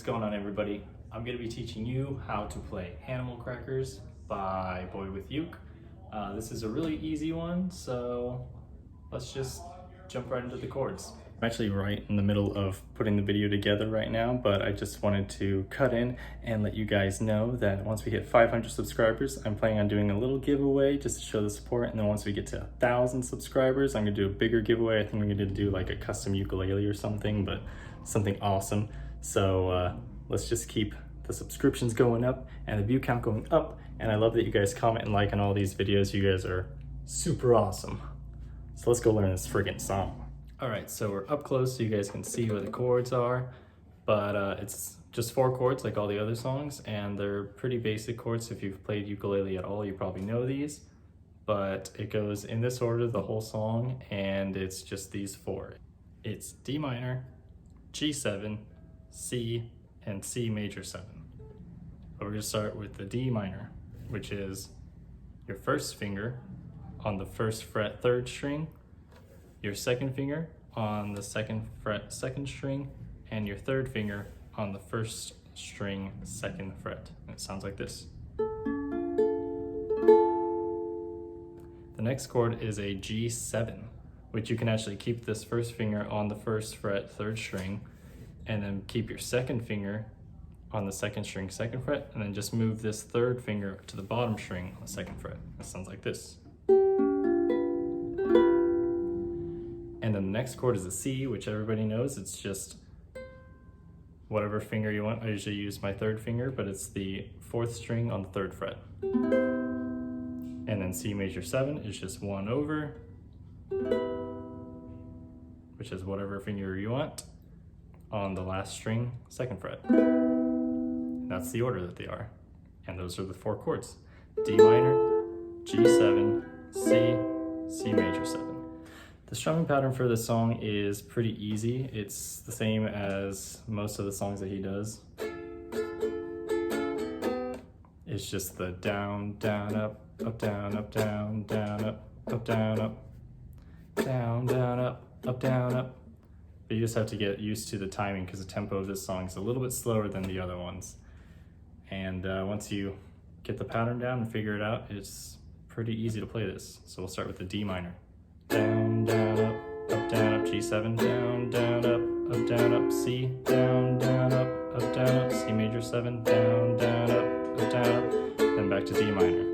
going on, everybody? I'm going to be teaching you how to play Animal Crackers by Boywithuke. This is a really easy one, so let's just jump right into the chords. I'm actually right in the middle of putting the video together right now, but I just wanted to cut in and let you guys know that once we hit 500 subscribers, I'm planning on doing a little giveaway just to show the support, and then once we get to 1,000 subscribers, I'm going to do a bigger giveaway. I think we're going to do like a custom ukulele or something, but something awesome. So let's just keep the subscriptions going up and the view count going up, and I love that you guys comment and like on all these videos. You guys are super awesome. So let's go learn this friggin' song. All right, so we're up close so you guys can see where the chords are, but it's just 4 chords like all the other songs, and they're pretty basic chords. If you've played ukulele at all, you probably know these, but it goes in this order the whole song, and it's just these 4. It's D minor, G7, C, and C major 7. But we're gonna start with the D minor, which is your first finger on the 1st fret 3rd string, your 2nd finger on the 2nd fret 2nd string, and your 3rd finger on the 1st string 2nd fret. And it sounds like this. The next chord is a G7, which you can actually keep this 1st finger on the 1st fret 3rd string, and then keep your 2nd finger on the 2nd string 2nd fret, and then just move this 3rd finger to the bottom string on the 2nd fret. It sounds like this. And then the next chord is a C, which everybody knows. It's just whatever finger you want. I usually use my 3rd finger, but it's the 4th string on the 3rd fret. And then C major 7 is just 1 over, which is whatever finger you want, on the last string 2nd fret. And that's the order that they are. And those are the 4 chords: D minor, G7, C, C major 7. The strumming pattern for this song is pretty easy. It's the same as most of the songs that he does. It's just the down, down, up, down, up, down, down, up, down, up, down, down, up, down, up. But you just have to get used to the timing because the tempo of this song is a little bit slower than the other ones. And once you get the pattern down and figure it out, it's pretty easy to play this. So we'll start with the D minor. Down, down, down, up, G7, down, down, up, C, down, down, up, C major 7, down, down, up, then back to D minor.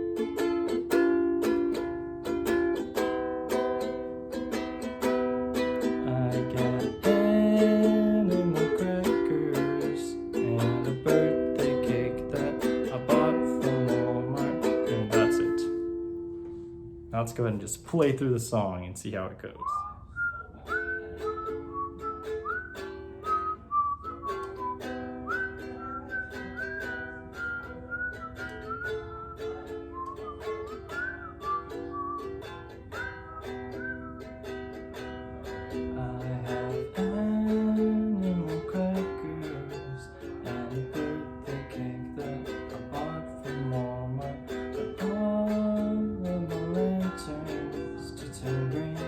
I got animal crackers and a birthday cake that I bought from Walmart, and that's it. Now let's go ahead and just play through the song and see how it goes. I have animal crackers and a birthday cake that I bought from Walmart. But all of my lanterns to turn green,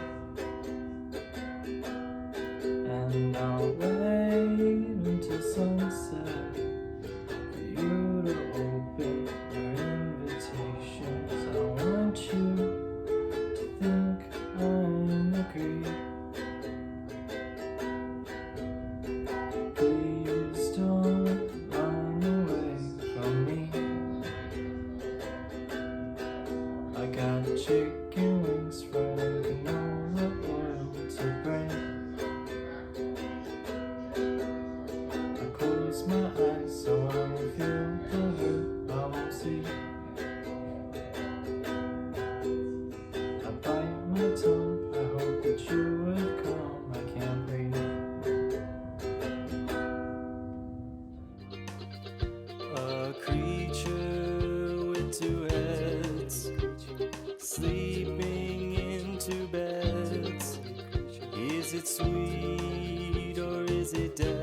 and I'll wait until sunset for you to open your invitations. I want you to think I'm a creep. Please don't run away from me. I got chicken wings, fried and canola oil to bring. I close my eyes so I won't feel the hurt I won't see. I bite my tongue, I hope that you would come. I can't breathe. A creature with 2 heads, sleeping in 2 beds. Is it sweet or is it dead?